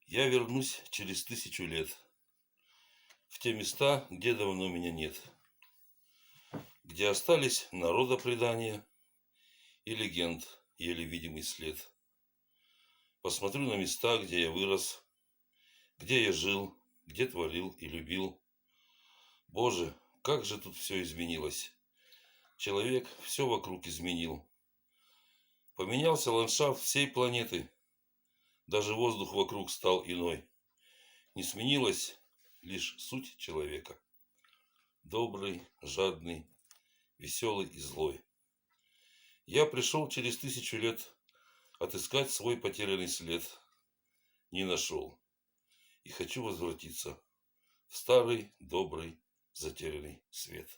Я вернусь через 1000 лет в те места, где давно меня нет, где остались народопредания и легенд, еле видимый след. Посмотрю на места, где я вырос, где я жил, где творил и любил. Боже, как же тут все изменилось. Человек все вокруг изменил. Поменялся ландшафт всей планеты. Даже воздух вокруг стал иной. Не сменилась лишь суть человека. Добрый, жадный, веселый и злой. Я пришел через 1000 лет отыскать свой потерянный след. Не нашел. И хочу возвратиться в старый, добрый, затерянный свет.